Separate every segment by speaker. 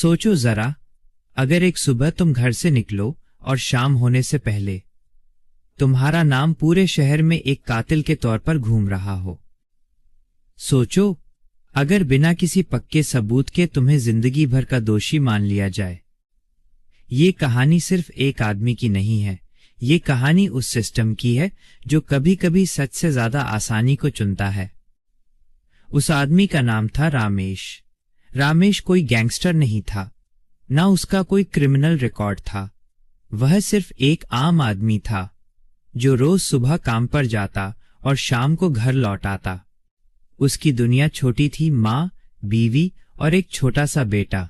Speaker 1: सोचो जरा, अगर एक सुबह तुम घर से निकलो और शाम होने से पहले तुम्हारा नाम पूरे शहर में एक कातिल के तौर पर घूम रहा हो। सोचो, अगर बिना किसी पक्के सबूत के तुम्हें जिंदगी भर का दोषी मान लिया जाए। ये कहानी सिर्फ एक आदमी की नहीं है, ये कहानी उस सिस्टम की है जो कभी कभी सच से ज्यादा आसानी को चुनता है। उस आदमी का नाम था रामेश। रामेश कोई गैंगस्टर नहीं था, ना उसका कोई क्रिमिनल रिकॉर्ड था। वह सिर्फ एक आम आदमी था जो रोज सुबह काम पर जाता और शाम को घर लौट आता। उसकी दुनिया छोटी थी, माँ, बीवी और एक छोटा सा बेटा।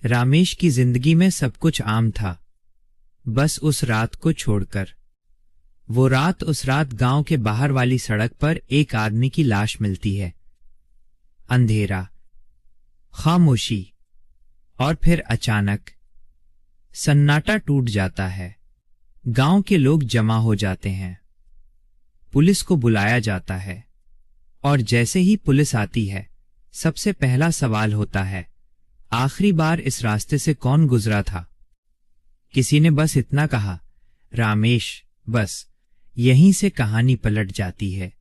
Speaker 1: रामेश की जिंदगी में सब कुछ आम था, बस उस रात को छोड़कर। उस रात गांव के बाहर वाली सड़क पर एक आदमी की लाश मिलती है। अंधेरा, खामोशी और फिर अचानक सन्नाटा टूट जाता है। गांव के लोग जमा हो जाते हैं। पुलिस को बुलाया जाता है और जैसे ही पुलिस आती है, सबसे पहला सवाल होता है, आखिरी बार इस रास्ते से कौन गुजरा था? किसी ने बस इतना कहा, रामेश। बस यहीं से कहानी पलट जाती है।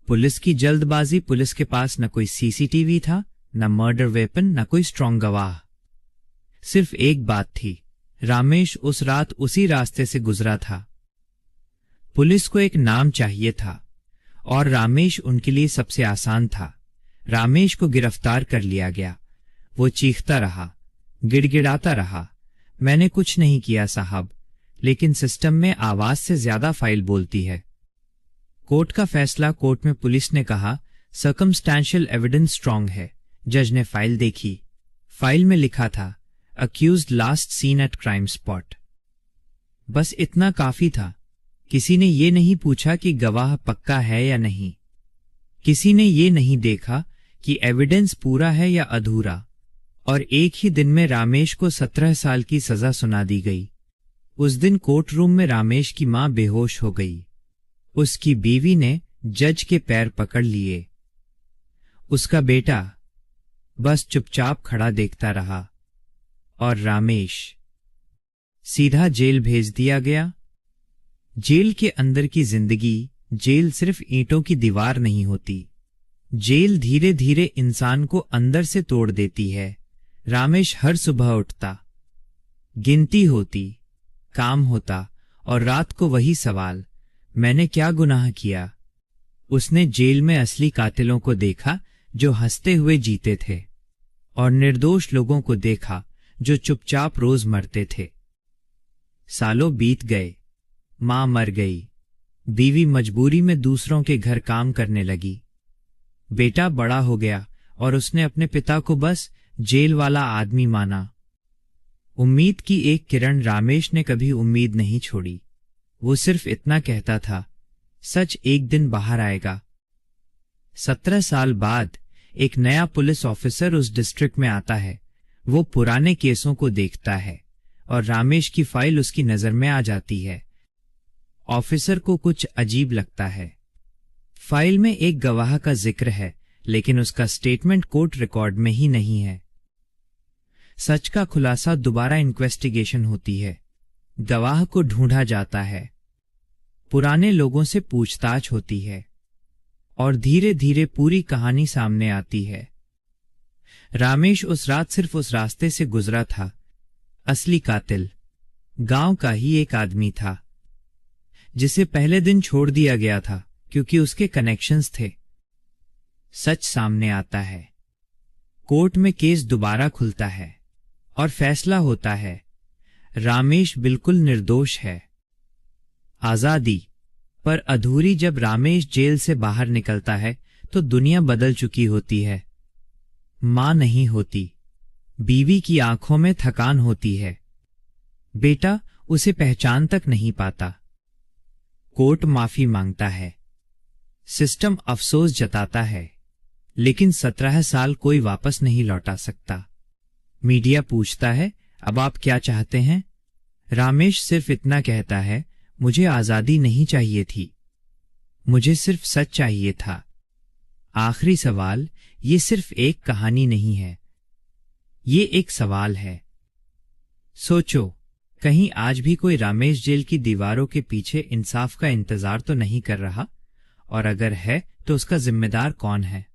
Speaker 1: पुलिस की जल्दबाजी, पुलिस के पास न कोई सीसीटीवी था, न मर्डर वेपन, न कोई स्ट्रॉन्ग गवाह। सिर्फ एक बात थी, रामेश उस रात उसी रास्ते से गुजरा था। पुलिस को एक नाम चाहिए था और रामेश उनके लिए सबसे आसान था। रामेश को गिरफ्तार कर लिया गया। वो चीखता रहा, गिड़गिड़ाता रहा, मैंने कुछ नहीं किया साहब। लेकिन सिस्टम में आवाज से ज्यादा फाइल बोलती है। कोर्ट का फैसला, कोर्ट में पुलिस ने कहा सर्कमस्टेंशियल एविडेंस स्ट्रांग है। जज ने फाइल देखी। फाइल में लिखा था accused last seen at crime spot. बस इतना काफी था। किसी ने ये नहीं पूछा कि गवाह पक्का है या नहीं। किसी ने ये नहीं देखा कि एविडेंस पूरा है या अधूरा। और एक ही दिन में रामेश को 17 साल की सजा सुना दी गई। उस दिन कोर्ट रूम में रामेश की मां बेहोश हो गई। उसकी बीवी ने जज के पैर पकड़ लिए। उसका बेटा बस चुपचाप खड़ा देखता रहा और रामेश सीधा जेल भेज दिया गया। जेल के अंदर की जिंदगी, जेल सिर्फ ईंटों की दीवार नहीं होती। जेल धीरे धीरे इंसान को अंदर से तोड़ देती है। रामेश हर सुबह उठता, गिनती होती, काम होता और रात को वही सवाल, मैंने क्या गुनाह किया? उसने जेल में असली कातिलों को देखा जो हंसते हुए जीते थे और निर्दोष लोगों को देखा जो चुपचाप रोज मरते थे। सालों बीत गए, मां मर गई, बीवी मजबूरी में दूसरों के घर काम करने लगी, बेटा बड़ा हो गया और उसने अपने पिता को बस जेल वाला आदमी माना। उम्मीद की एक किरण। रामेश ने कभी उम्मीद नहीं छोड़ी। वो सिर्फ इतना कहता था, सच एक दिन बाहर आएगा। 17 साल बाद एक नया पुलिस ऑफिसर उस डिस्ट्रिक्ट में आता है। वो पुराने केसों को देखता है और रामेश की फाइल उसकी नजर में आ जाती है। ऑफिसर को कुछ अजीब लगता है। फाइल में एक गवाह का जिक्र है, लेकिन उसका स्टेटमेंट कोर्ट रिकॉर्ड में ही नहीं है। सच का खुलासा, दोबारा इन्वेस्टिगेशन होती है। गवाह को ढूंढा जाता है, पुराने लोगों से पूछताछ होती है और धीरे धीरे पूरी कहानी सामने आती है। रामेश उस रात सिर्फ उस रास्ते से गुजरा था। असली कातिल गांव का ही एक आदमी था, जिसे पहले दिन छोड़ दिया गया था क्योंकि उसके कनेक्शंस थे। सच सामने आता है। कोर्ट में केस दोबारा खुलता है और फैसला होता है, रामेश बिल्कुल निर्दोष है। आजादी पर अधूरी। जब रामेश जेल से बाहर निकलता है तो दुनिया बदल चुकी होती है। मां नहीं होती, बीवी की आंखों में थकान होती है, बेटा उसे पहचान तक नहीं पाता। कोर्ट माफी मांगता है, सिस्टम अफसोस जताता है, लेकिन 17 साल कोई वापस नहीं लौटा सकता। मीडिया पूछता है, अब आप क्या चाहते हैं? रामेश सिर्फ इतना कहता है, मुझे आजादी नहीं चाहिए थी, मुझे सिर्फ सच चाहिए था। आखिरी सवाल, ये सिर्फ एक कहानी नहीं है, ये एक सवाल है। सोचो, कहीं आज भी कोई रामेश जेल की दीवारों के पीछे इंसाफ का इंतजार तो नहीं कर रहा? और अगर है तो उसका जिम्मेदार कौन है?